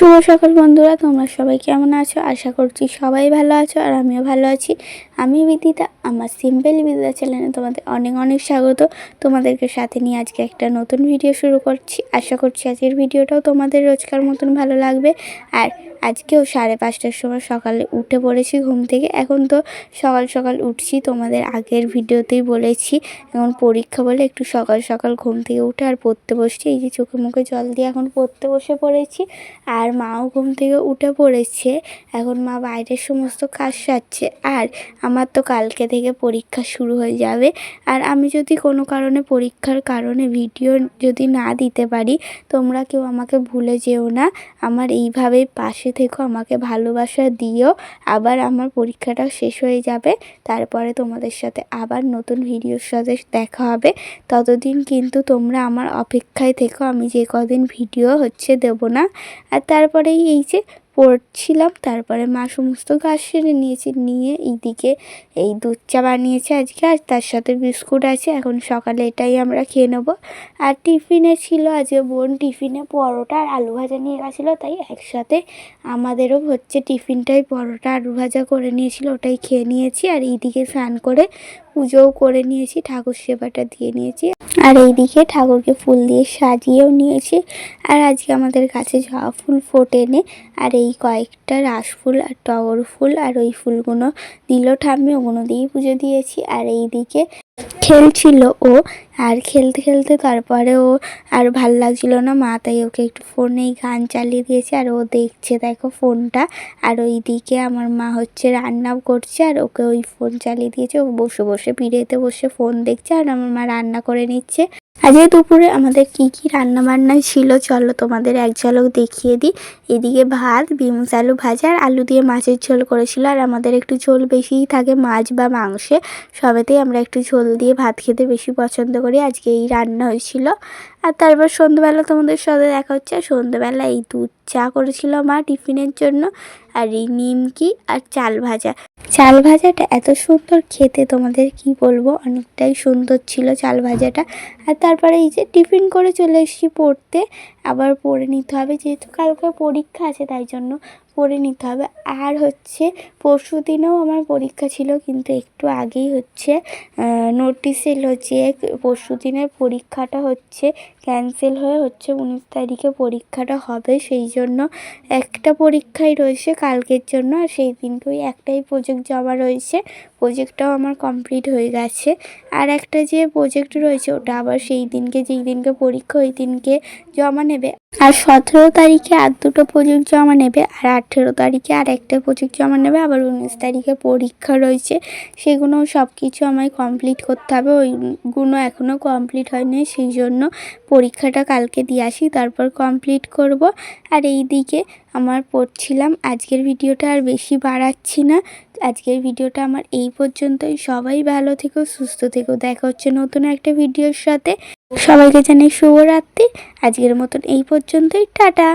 শুভ সকাল বন্ধুরা, তোমরা সবাই কেমন আছো? আশা করছি সবাই ভালো আছো আর আমিও ভালো আছি। আমি বিদিতা, আমার সিম্পল বিদিতা চ্যানেলে তোমাদের অনেক অনেক স্বাগত। তোমাদেরকে সাথে নিয়ে আজকে একটা নতুন ভিডিও শুরু করছি। আশা করছি আজকের ভিডিওটাও তোমাদের রোজকার মতন ভালো লাগবে। আর আজকেও 5:30টার সময় সকালে উঠে পড়েছি ঘুম থেকে। এখন তো সকাল সকাল উঠছি, তোমাদের আগের ভিডিওতেই বলেছি। এখন পরীক্ষা বলে একটু সকাল সকাল ঘুম থেকে উঠে আর পড়তে বসছি। এই যে চোখে মুখে জল দিয়ে এখন পড়তে বসে পড়েছি। আর মাও ঘুম থেকে উঠে পড়েছে। এখন মা বাইরের সমস্ত কাজ সারছে। আর আমার তো কালকে থেকে পরীক্ষা শুরু হয়ে যাবে। আর আমি যদি কোনো কারণে পরীক্ষার কারণে ভিডিও যদি না দিতে পারি, তোমরা কেউ আমাকে ভুলে যেও না। আমার এইভাবেই পাশে থেকো, আমাকে ভালোবাসা দিও। আবার আমার পরীক্ষাটাও শেষ হয়ে যাবে, তারপরে তোমাদের সাথে আবার নতুন ভিডিওর সাথে দেখা হবে। ততদিন কিন্তু তোমরা আমার অপেক্ষায় থেকো, আমি যে কদিন ভিডিও দেবো না। আর তারপরেই এই যে পড়ছিলাম, তারপরে মা সমস্ত কাজ সেরে নিয়ে এইদিকে এই দুধ চা বানিয়েছে আজকে, আর তার সাথে বিস্কুট আছে। এখন সকালে এটাই আমরা খেয়ে নেবো। আর টিফিনে ছিল আজকে বোন টিফিনে পরোটা আর আলু ভাজা নিয়ে গেছিলো, তাই একসাথে আমাদেরও টিফিনটাই পরোটা আলু ভাজা করে নিয়েছিল, ওটাই খেয়ে নিয়েছি। আর এইদিকে স্নান করে পুজোও করে নিয়েছি, ঠাকুর সেবাটা দিয়ে নিয়েছি। আর এইদিকে ঠাকুরকে ফুল দিয়ে সাজিয়েও নিয়েছি। আর আজকে আমাদের কাছে জবা ফুল ফোটেনি, আর এই কয়েকটা রাস ফুল আর টগর ফুল আর ওই ফুলগুলো দিল ঠাম্মি, ওগুলো দিয়েই পুজো দিয়েছি। আর এইদিকে খেলছিল ও, আর খেলতে খেলতে তারপরে ও আর ভাল লাগছিল না মা, তাই ওকে একটু ফোনেই গান চালিয়ে দিয়েছে। আর ও দেখছে দেখো ফোনটা। আর ওইদিকে আমার মা রান্না করছে, আর ওকে ওই ফোন চালিয়ে দিয়েছে। ও বসে বসে পিড়েতে বসে ফোন দেখছে, আর আমার মা রান্না করে নিচ্ছে। আজকে দুপুরে আমাদের কি কি রান্না বান্না ছিল চলো তোমাদের এক ঝলক দেখিয়ে দিই। এদিকে ভাত, বিনস আলু ভাজা আর আলু দিয়ে মাছের ঝোল করেছিল। আর আমাদের একটু ঝোল বেশিই থাকে মাছ বা মাংসে, সবেতেই আমরা একটু ঝোল দিয়ে ভাত খেতে বেশি পছন্দ করি। আজকে এই রান্না হয়েছিল। আর তারপর সন্ধ্যেবেলা তোমাদের সাথে দেখা হচ্ছে। সন্ধ্যেবেলা এই দুধ চা করেছিল মা টিফিনের জন্য, আর এই নিমকি আর চাল ভাজা। চাল ভাজাটা এত সুন্দর খেতে, তোমাদের কি বলবো, অনেকটাই সুন্দর ছিল চাল ভাজাটা। আর তারপরে এই যে টিফিন করে চলে এসেছি পড়তে। আবার পড়ে নিতে হবে, যেহেতু কালকে পরীক্ষা আছে তাই জন্য পড়ে নিতে হবে। আর পরশু দিনেও আমার পরীক্ষা ছিল, কিন্তু একটু আগেই নোটিশ এলো যে পরশু দিনের পরীক্ষাটা ক্যান্সেল হয়ে 19 তারিখে পরীক্ষাটা হবে। সেই জন্য একটা পরীক্ষাই রয়েছে কালকের জন্য, আর সেই দিনকে ওই একটাই প্রজেক্ট জমা রয়েছে। প্রজেক্টটাও আমার কমপ্লিট হয়ে গেছে। আর একটা যে প্রজেক্ট রয়েছে ওটা আবার সেই দিনকে, যেই দিনকে পরীক্ষা ওই দিনকে জমা নেবে। আর 17 তারিখে আর দুটো প্রজেক্ট জমা নেবে, আর 18 তারিখে আর একটা প্রজেক্ট জমা নেবে। আবার 19 তারিখে পরীক্ষা রয়েছে, সেগুলো সব কিছু আমায় কমপ্লিট করতে হবে। ওইগুলো এখনও কমপ্লিট হয়নি, সেই জন্য পরীক্ষাটা কালকে দিয়ে আসি, তারপর কমপ্লিট করব। আর এই দিকে আমার পড়ছিলাম। আজকের ভিডিওটা আর বেশি বাড়াচ্ছি না, আজকের ভিডিওটা আমার এই পর্যন্তই। সবাই ভালো থেকো, সুস্থ থেকো, দেখা হচ্ছে নতুন একটা ভিডিওর সাথে। সবাইকে জানাই শুভরাত্রি। আজকের মতন এই পর্যন্তই, টাটা।